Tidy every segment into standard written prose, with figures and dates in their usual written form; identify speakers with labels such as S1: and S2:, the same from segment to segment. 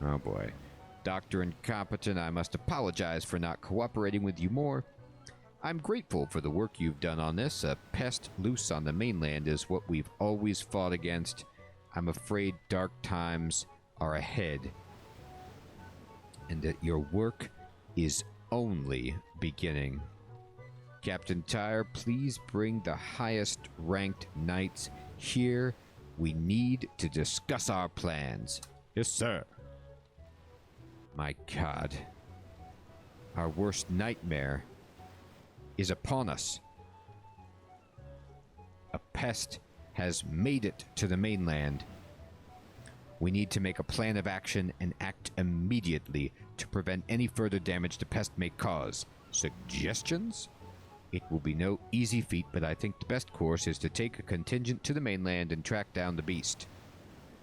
S1: Oh boy. Dr. Incompetent, I must apologize for not cooperating with you more. I'm grateful for the work you've done on this. A pest loose on the mainland is what we've always fought against. I'm afraid dark times are ahead, and that your work is only beginning. Captain Tyre, please bring the highest ranked knights here. We need to discuss our plans.
S2: Yes, sir.
S1: My God. Our worst nightmare is upon us. A pest has made it to the mainland. We need to make a plan of action and act immediately to prevent any further damage the pest may cause. Suggestions? It will be no easy feat, but I think the best course is to take a contingent to the mainland and track down the beast.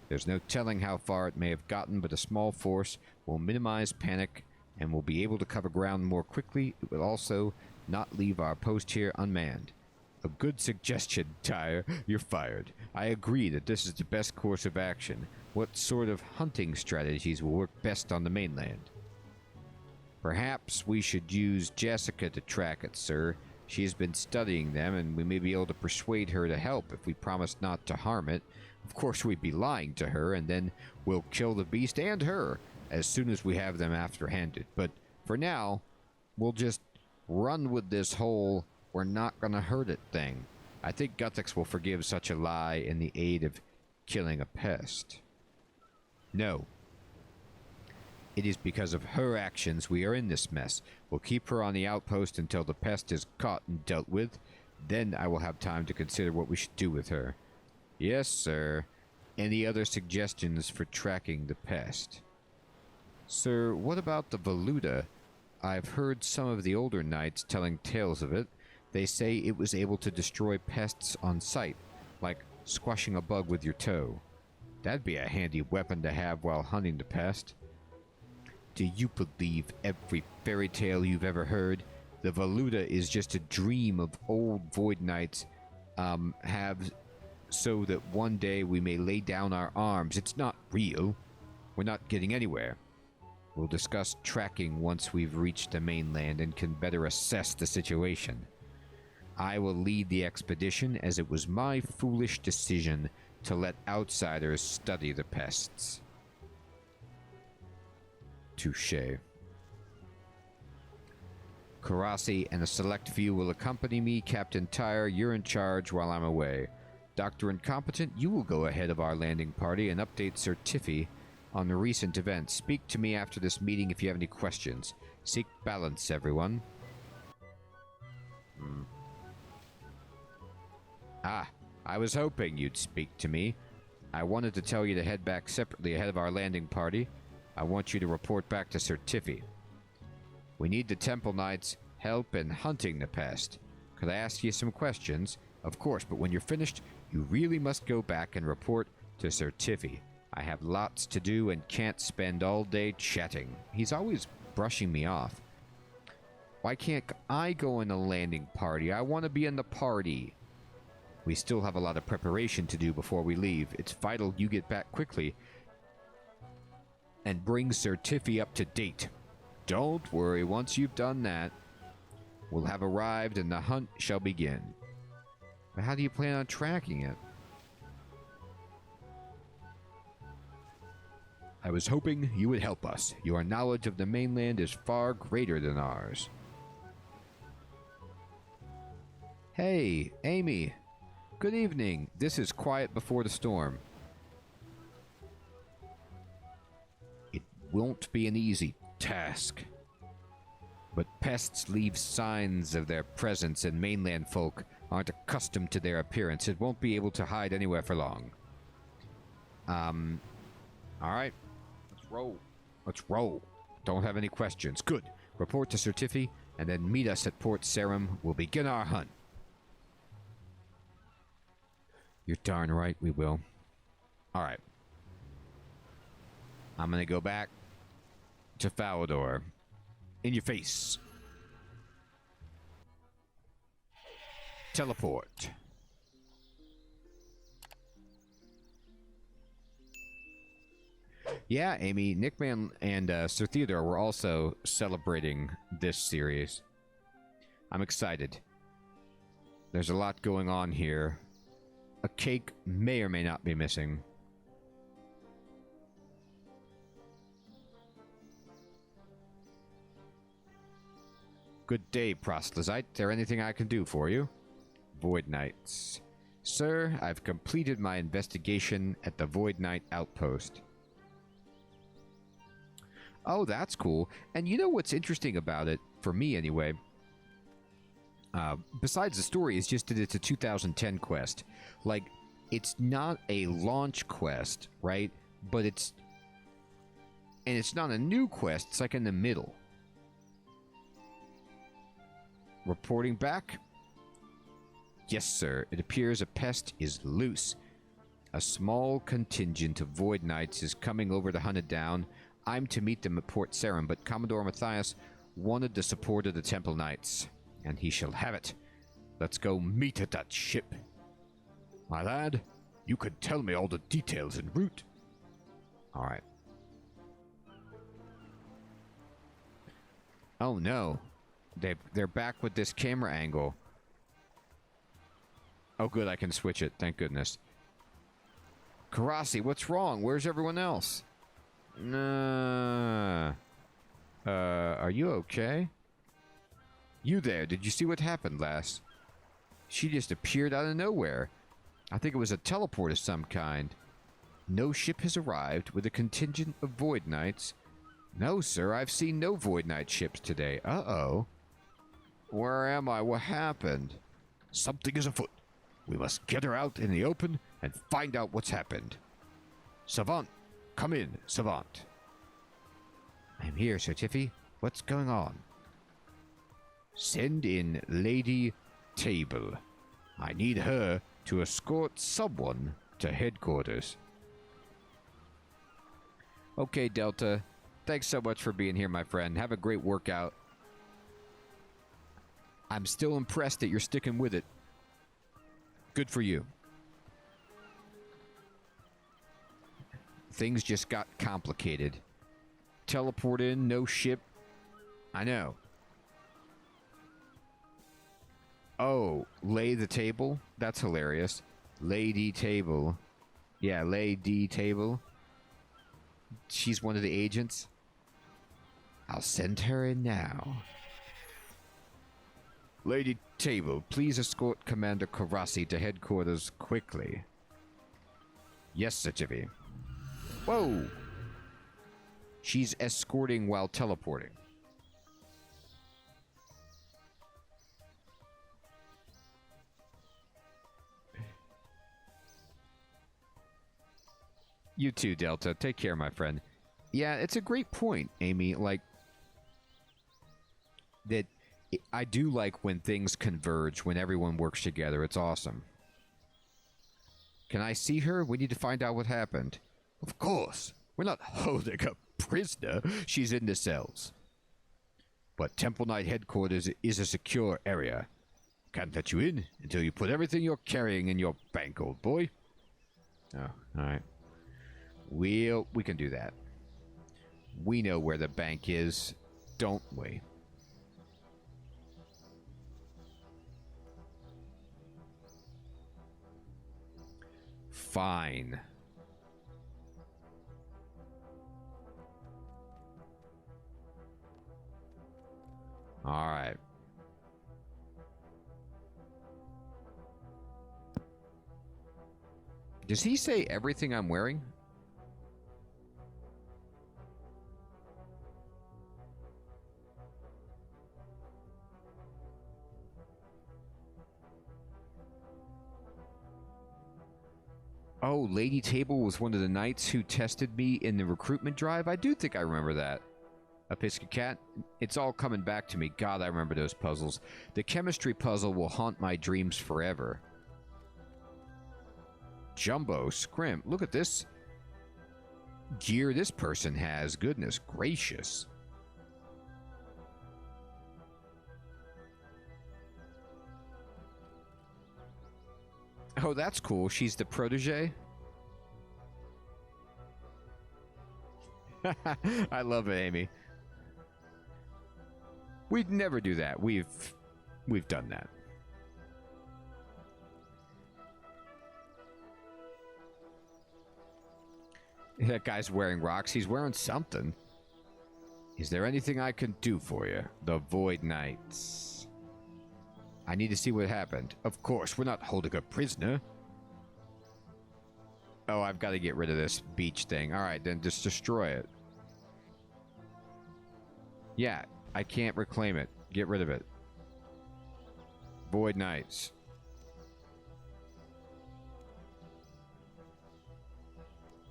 S1: There's no telling how far it may have gotten, but a small force will minimize panic and will be able to cover ground more quickly. It will also not leave our post here unmanned. A good suggestion, Tyre. You're fired. I agree that this is the best course of action. What sort of hunting strategies will work best on the mainland? Perhaps we should use Jessica to track it, sir. She has been studying them, and we may be able to persuade her to help if we promise not to harm it. Of course, we'd be lying to her, and then we'll kill the beast and her as soon as we have them after-handed. But for now, we'll just run with this whole "we're not gonna hurt it" thing. I think Guthix will forgive such a lie in the aid of killing a pest. No. It is because of her actions we are in this mess. We'll keep her on the outpost until the pest is caught and dealt with. Then I will have time to consider what we should do with her. Yes, sir. Any other suggestions for tracking the pest? Sir, what about the Valuta? I've heard some of the older knights telling tales of it. They say it was able to destroy pests on sight, like squashing a bug with your toe. That'd be a handy weapon to have while hunting the pest. Do you believe every fairy tale you've ever heard? The Valuta is just a dream of old Void Knights have so that one day we may lay down our arms. It's not real. We're not getting anywhere. We'll discuss tracking once we've reached the mainland and can better assess the situation. I will lead the expedition, as it was my foolish decision to let outsiders study the pests. Touché. Karasi and a select few will accompany me. Captain Tyre, you're in charge while I'm away. Dr. Incompetent, you will go ahead of our landing party and update Sir Tiffy on the recent events. Speak to me after this meeting if you have any questions. Seek balance, everyone. Ah, I was hoping you'd speak to me. I wanted to tell you to head back separately ahead of our landing party. I want you to report back to Sir Tiffy. We need the Temple Knights' help in hunting the pest. Could I ask you some questions? Of course, but when you're finished, you really must go back and report to Sir Tiffy. I have lots to do and can't spend all day chatting. He's always brushing me off. Why can't I go in the landing party? I want to be in the party. We still have a lot of preparation to do before we leave. It's vital you get back quickly and bring Sir Tiffy up to date. Don't worry, once you've done that, we'll have arrived and the hunt shall begin. But how do you plan on tracking it? I was hoping you would help us. Your knowledge of the mainland is far greater than ours. Hey, Amy. Good evening. This is Quiet Before the Storm. It won't be an easy task. But pests leave signs of their presence, and mainland folk aren't accustomed to their appearance. It won't be able to hide anywhere for long. Alright. Let's roll. Let's roll. Don't have any questions. Good. Report to Sir Tiffy, and then meet us at Port Sarum. We'll begin our hunt. You're darn right we will. Alright. I'm gonna go back to Falador. In your face. Teleport. Yeah, Amy, Nickman and Sir Theodore were also celebrating this series. I'm excited. There's a lot going on here. A cake may or may not be missing. Good day, proselyte. Is there anything I can do for you? Void Knights. Sir, I've completed my investigation at the Void Knight outpost. Oh, that's cool. And you know what's interesting about it, for me anyway, besides the story, is just that it's a 2010 quest. Like, it's not a launch quest, right? But it's... And it's not a new quest, it's like in the middle. Reporting back? Yes, sir. It appears a pest is loose. A small contingent of Void Knights is coming over to hunt it down. I'm to meet them at Port Sarim, but Commodore Matthias wanted the support of the Temple Knights, and he shall have it. Let's go meet at that ship. My lad, you could tell me all the details en route. All right. Oh no. They're back with this camera angle. Oh good, I can switch it, thank goodness. Karasi, what's wrong? Where's everyone else? Nah. Are you okay? You there, did you see what happened, lass? She just appeared out of nowhere. I think it was a teleport of some kind. No ship has arrived with a contingent of Void Knights. No, sir, I've seen no Void Knight ships today. Uh-oh. Where am I? What happened? Something is afoot. We must get her out in the open and find out what's happened. Savant, come in, Savant. I'm here, Sir Tiffy. What's going on? Send in Lady Table. I need her to escort someone to headquarters. Okay, Delta. Thanks so much for being here, my friend. Have a great workout. I'm still impressed that you're sticking with it. Good for you. Things just got complicated. Teleport in, no ship. I know. Oh, lay the table? That's hilarious. Lady Table. Yeah, Lady Table. She's one of the agents. I'll send her in now. Lady Table, please escort Commander Karasi to headquarters quickly. Yes, Sir Tiffy. Whoa! She's escorting while teleporting. You too, Delta. Take care, my friend. Yeah, it's a great point, Amy. Like, that I do like when things converge, when everyone works together. It's awesome. Can I see her? We need to find out what happened. Of course. We're not holding a prisoner. She's in the cells. But Temple Knight headquarters is a secure area. Can't let you in until you put everything you're carrying in your bank, old boy. Oh, alright. We can do that. We know where the bank is, don't we? Fine. All right. Does he say everything I'm wearing? Oh, Lady Table was one of the knights who tested me in the recruitment drive? I do think I remember that. A Piscacat? It's all coming back to me. God, I remember those puzzles. The chemistry puzzle will haunt my dreams forever. Jumbo Scrimp. Look at this gear this person has. Goodness gracious. Oh, that's cool. She's the protege? I love it, Amy. We'd never do that. We've done that. That guy's wearing rocks. He's wearing something. Is there anything I can do for you? The Void Knights. I need to see what happened. Of course, we're not holding a prisoner. Oh, I've got to get rid of this beach thing. Alright, then just destroy it. Yeah, I can't reclaim it. Get rid of it. Void Knights.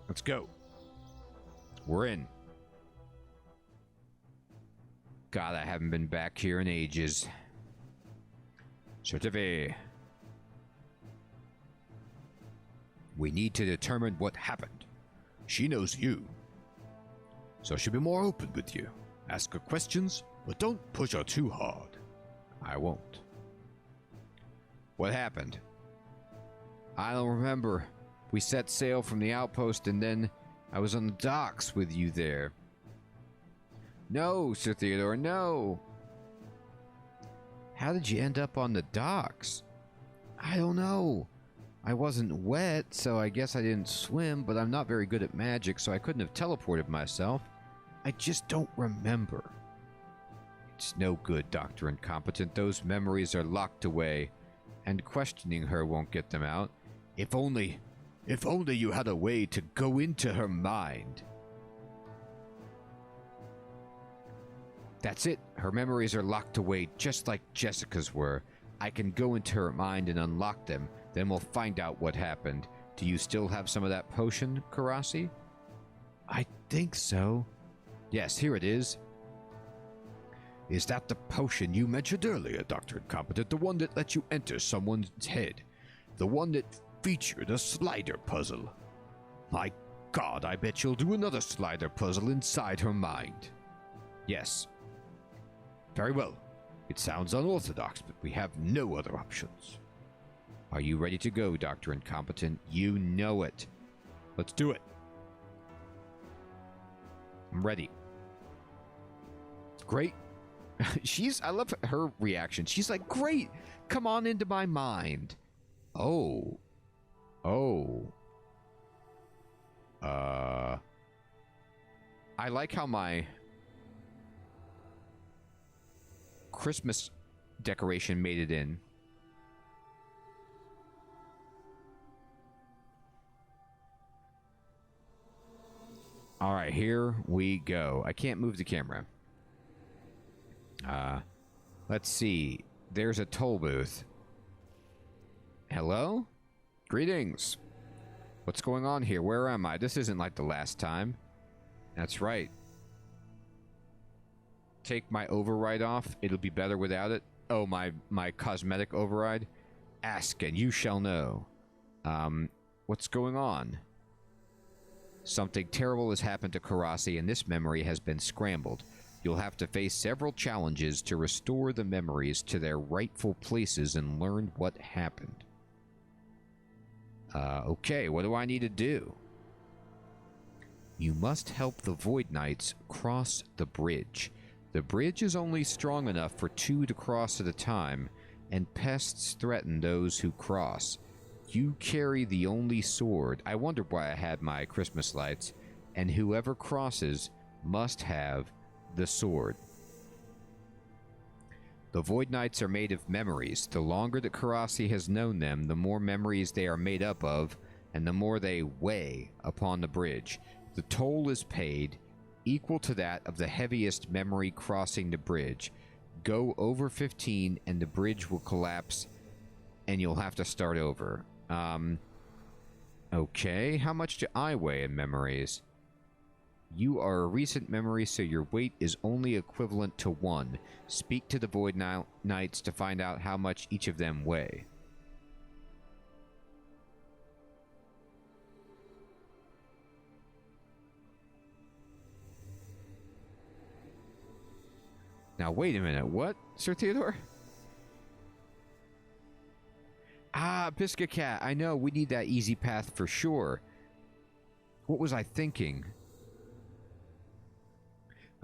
S1: Let's go. We're in. God, I haven't been back here in ages. Certificate. We need to determine what happened. She knows you, so she'll be more open with you. Ask her questions, but don't push her too hard. I won't. What happened? I don't remember. We set sail from the outpost and then I was on the docks with you there. No, Sir Theodore, no. How did you end up on the docks? I don't know. I wasn't wet, so I guess I didn't swim, but I'm not very good at magic, so I couldn't have teleported myself. I just don't remember. It's no good, Dr. Incompetent. Those memories are locked away, and questioning her won't get them out. If only you had a way to go into her mind. That's it. Her memories are locked away just like Jessica's were. I can go into her mind and unlock them. Then we'll find out what happened. Do you still have some of that potion, Karasi? I think so. Yes, here it is. Is that the potion you mentioned earlier, Dr. Incompetent? The one that lets you enter someone's head? The one that featured a slider puzzle? My God, I bet you'll do another slider puzzle inside her mind. Yes. Very well. It sounds unorthodox, but we have no other options. Are you ready to go, Dr. Incompetent? You know it. Let's do it. I'm ready. Great. I love her reaction. She's like, great. Come on into my mind. Oh. I like how my Christmas decoration made it in. All right, here we go. I can't move the camera. Let's see. There's a toll booth. Hello? Greetings. What's going on here? Where am I? This isn't like the last time. That's right. Take my override off. It'll be better without it. Oh, my cosmetic override. Ask and you shall know. What's going on? Something terrible has happened to Karasi and this memory has been scrambled. You'll have to face several challenges to restore the memories to their rightful places and learn what happened. Okay, what do I need to do? You must help the Void Knights cross the bridge. The bridge is only strong enough for 2 to cross at a time, and pests threaten those who cross. You carry the only sword. I wonder why I had my Christmas lights. And whoever crosses must have the sword. The Void Knights are made of memories. The longer that Karasi has known them, the more memories they are made up of, and the more they weigh upon the bridge. The toll is paid, equal to that of the heaviest memory crossing the bridge. Go over 15 and the bridge will collapse, and you'll have to start over. Okay, how much do I weigh in memories? You are a recent memory, so your weight is only equivalent to 1. Speak to the Void Knights to find out how much each of them weigh. Now, wait a minute. What, Sir Theodore? Ah, Pisca Cat. I know. We need that easy path for sure. What was I thinking?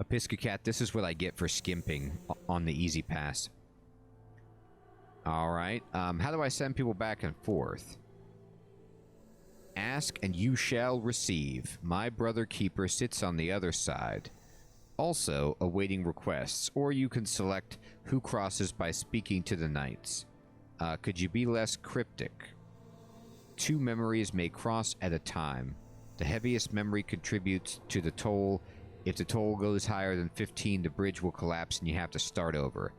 S1: Episcocat, this is what I get for skimping on the easy pass. Alright, how do I send people back and forth? Ask and you shall receive. My brother keeper sits on the other side. Also, awaiting requests, or you can select who crosses by speaking to the knights. Could you be less cryptic? 2 memories may cross at a time. The heaviest memory contributes to the toll. If the toll goes higher than 15, the bridge will collapse and you have to start over.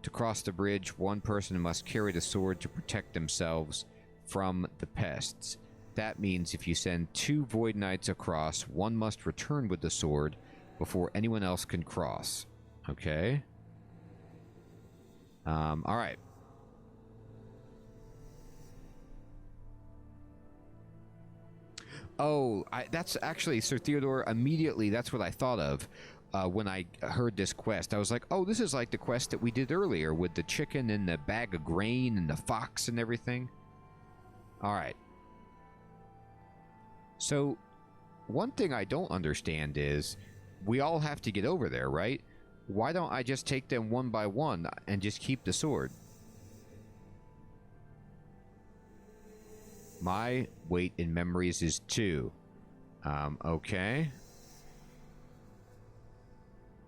S1: To cross the bridge, one person must carry the sword to protect themselves from the pests. That means if you send 2 Void Knights across, one must return with the sword before anyone else can cross. Okay. Alright. Oh, that's actually, Sir Theodore, immediately that's what I thought of when I heard this quest. I was like, oh, this is like the quest that we did earlier with the chicken and the bag of grain and the fox and everything. Alright. So, one thing I don't understand is, we all have to get over there, right? Why don't I just take them one by one and just keep the sword? My weight in memories is 2. Okay.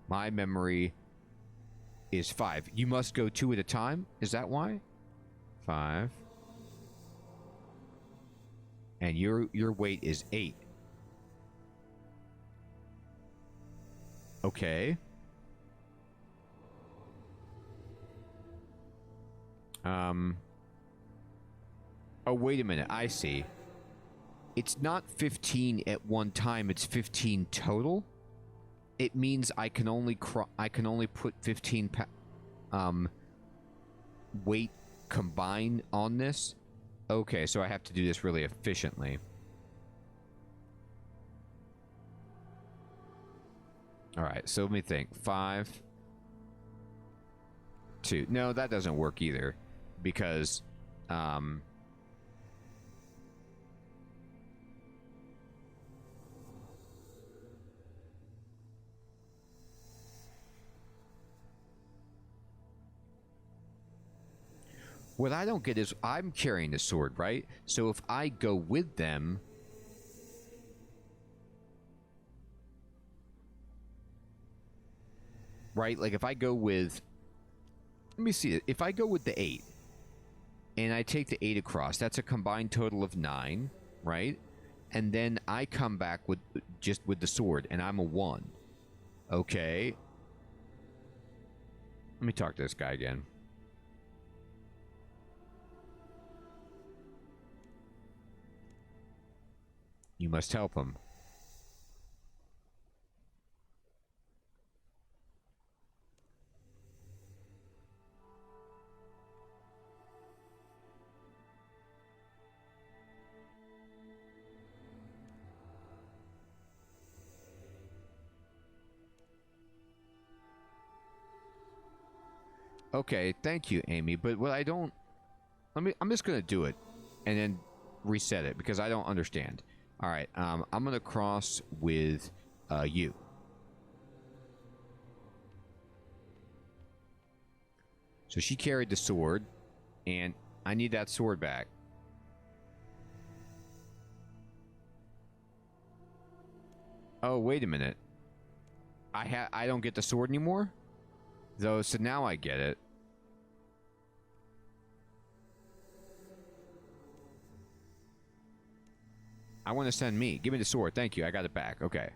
S1: My memory is 5. You must go 2 at a time? Is that why? 5. And your weight is 8. Okay. Oh, wait a minute. I see. It's not 15 at one time. It's 15 total. It means I can only put 15 weight combined on this. Okay, so I have to do this really efficiently. Alright, so let me think. 5, 2. No, that doesn't work either. Because, what I don't get is I'm carrying the sword, right? So if I go with them... Right? Like if I go with... Let me see. If I go with the 8, and I take the 8 across, that's a combined total of 9, right? And then I come back with just with the sword, and I'm a 1. Okay. Let me talk to this guy again. You must help him. Okay, thank you, Amy. But what I don't... I'm just going to do it. And then reset it. Because I don't understand. Alright, I'm going to cross with you. So she carried the sword. And I need that sword back. Oh, wait a minute. I don't get the sword anymore? Though, so now I get it. I want to send me. Give me the sword. Thank you. I got it back. Okay.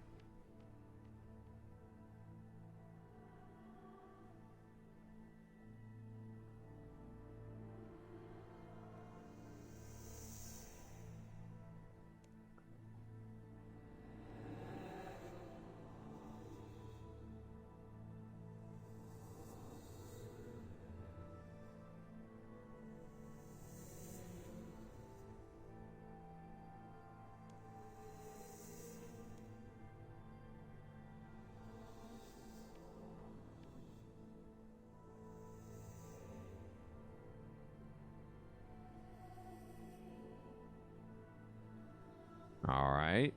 S1: All right.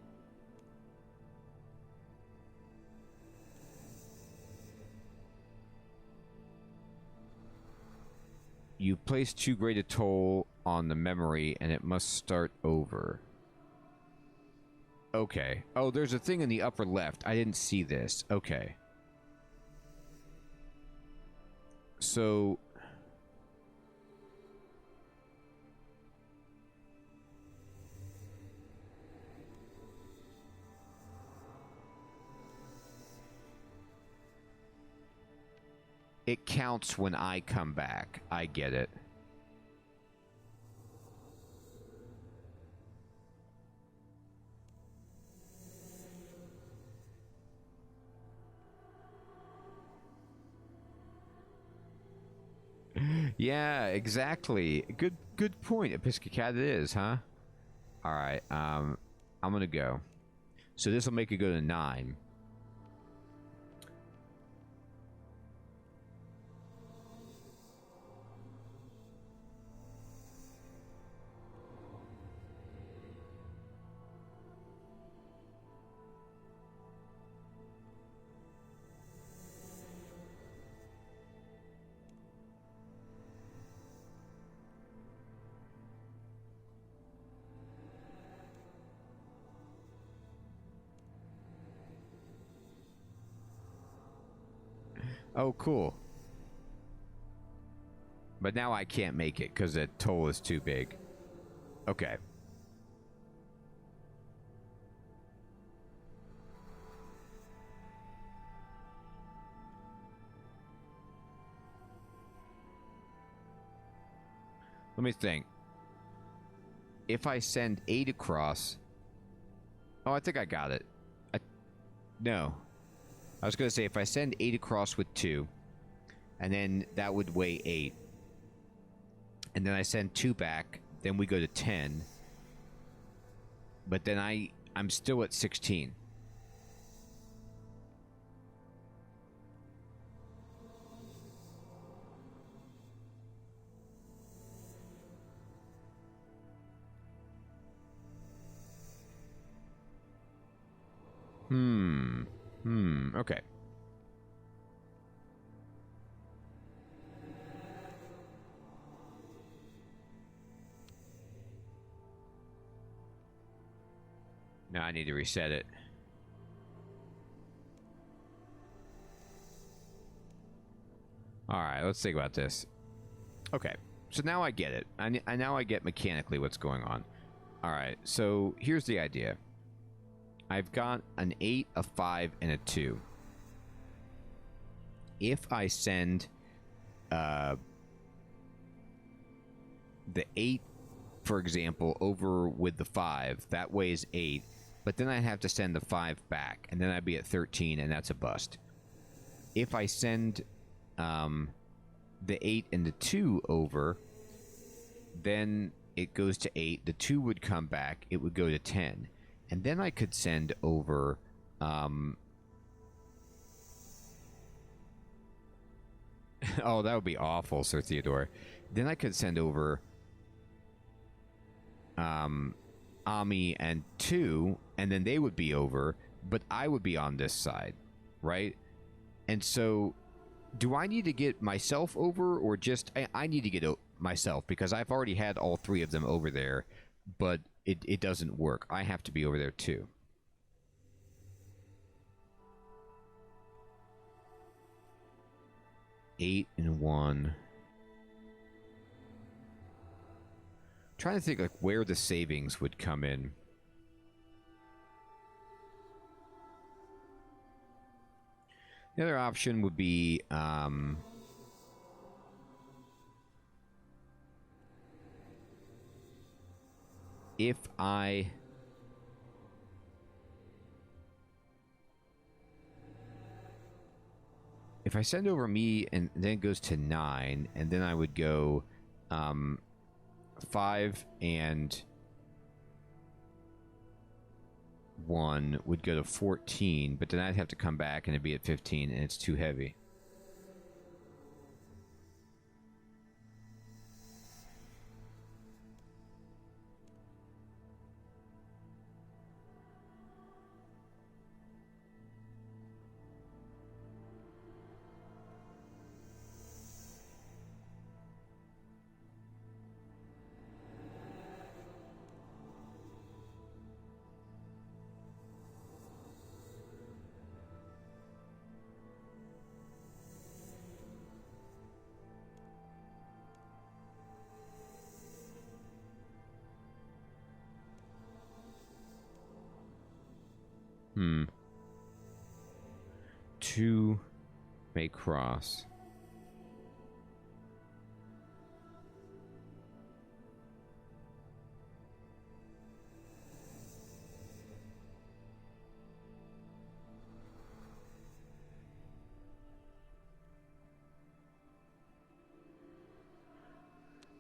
S1: You place too great a toll on the memory, and it must start over. Okay. Oh, there's a thing in the upper left. I didn't see this. Okay. So... it counts when I come back. I get it. Yeah, exactly. Good point. Episcopat it is, huh? Alright, I'm gonna go. So this will make it go to 9. Oh, cool. But now I can't make it because the toll is too big. Okay. Let me think. If I send 8 across... oh, I think I got it. No. I was going to say, if I send 8 across with 2, and then that would weigh 8, and then I send 2 back, then we go to 10, but then I'm still at 16. Okay. Now I need to reset it. Alright, let's think about this. Okay, so now I get it. Now I get mechanically what's going on. Alright, so here's the idea. I've got an 8, a 5, and a 2. If I send the 8, for example, over with the 5, that weighs 8, but then I have to send the 5 back, and then I'd be at 13, and that's a bust. If I send the 8 and the 2 over, then it goes to 8, the 2 would come back, it would go to 10. And then I could send over... oh, that would be awful, Sir Theodore. Then I could send over... Ami and 2, and then they would be over, but I would be on this side, right? And so, do I need to get myself over, or just... I need to get myself, because I've already had all 3 of them over there, but it doesn't work. I have to be over there too. Eight and 1. Trying to think like where the savings would come in. The other option would be if I send over me and then it goes to 9, and then I would go 5 and 1 would go to 14, but then I'd have to come back and it'd be at 15, and it's too heavy. Two may cross.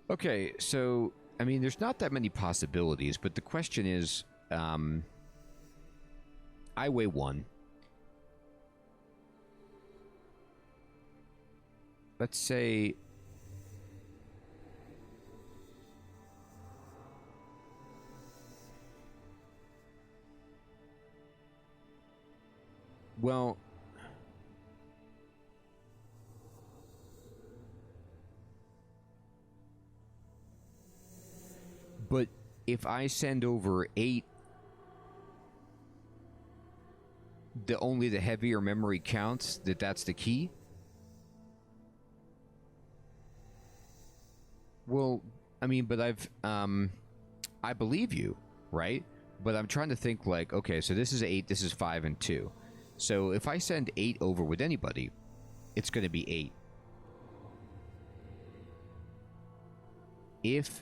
S1: Okay, so, I mean, there's not that many possibilities, but the question is, I weigh 1. Let's say... Well... But if I send over 8, only the heavier memory counts, that's the key? Well, I mean, but I believe you, right? But I'm trying to think like, okay, so this is 8, this is 5 and 2. So if I send 8 over with anybody, it's going to be 8. If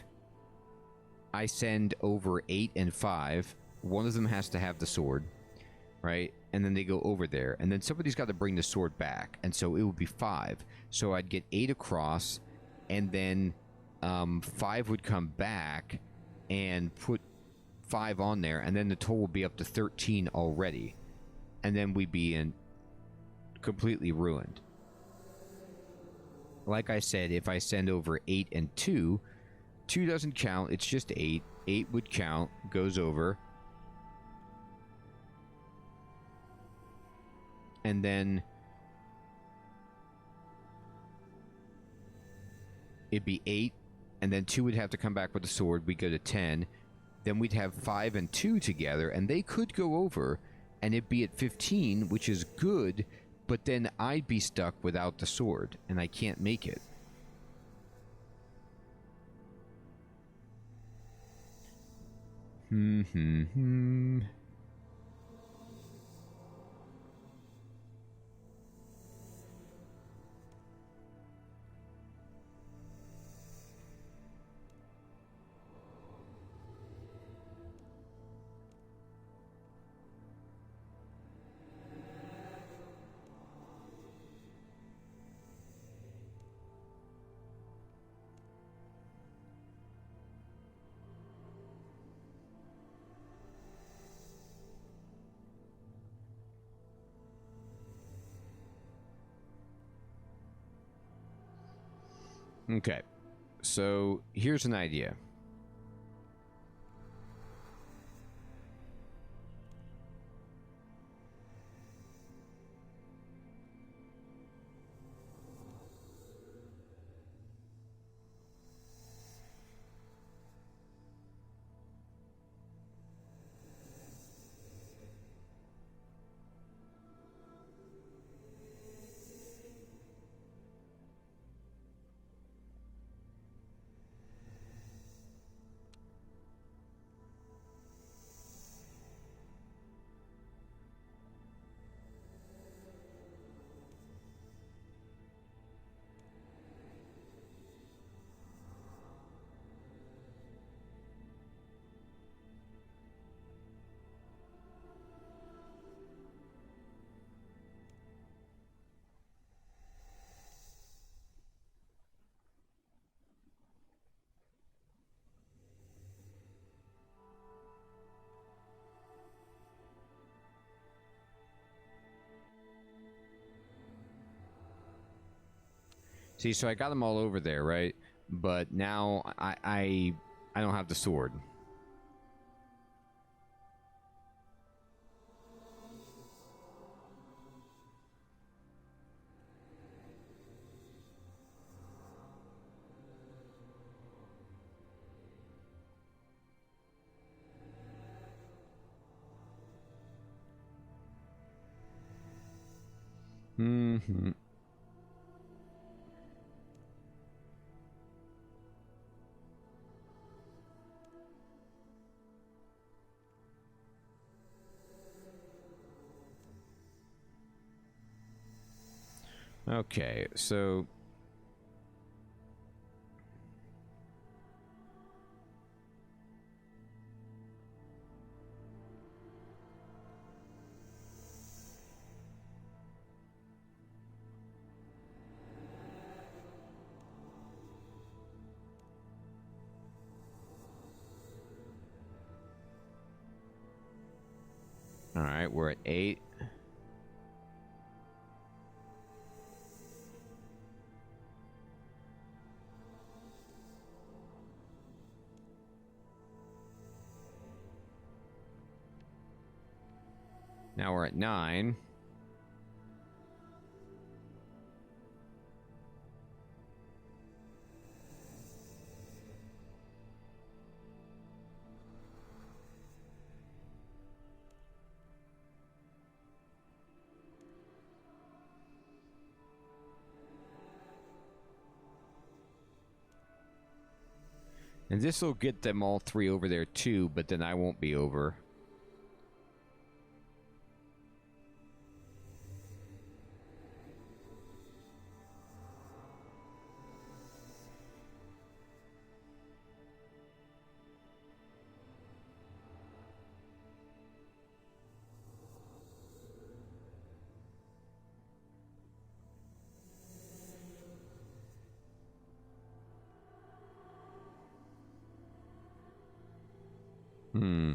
S1: I send over 8 and 5, one of them has to have the sword, right? And then they go over there, and then somebody's got to bring the sword back, and so it would be 5. So I'd get 8 across, and then 5 would come back and put 5 on there, and then the total would be up to 13 already, and then we'd be completely ruined. Like I said, if I send over 8 and 2, 2 doesn't count, it's just 8. 8 would count, goes over. And then it'd be 8, and then 2 would have to come back with the sword. We'd go to 10. Then we'd have 5 and 2 together, and they could go over, and it'd be at 15, which is good, but then I'd be stuck without the sword, and I can't make it. Okay, so here's an idea. See, so I got them all over there, right? But now I don't have the sword. Mm-hmm. Okay, so... Alright, we're at 8. Now we're at 9. And this will get them all 3 over there too, but then I won't be over. Hmm.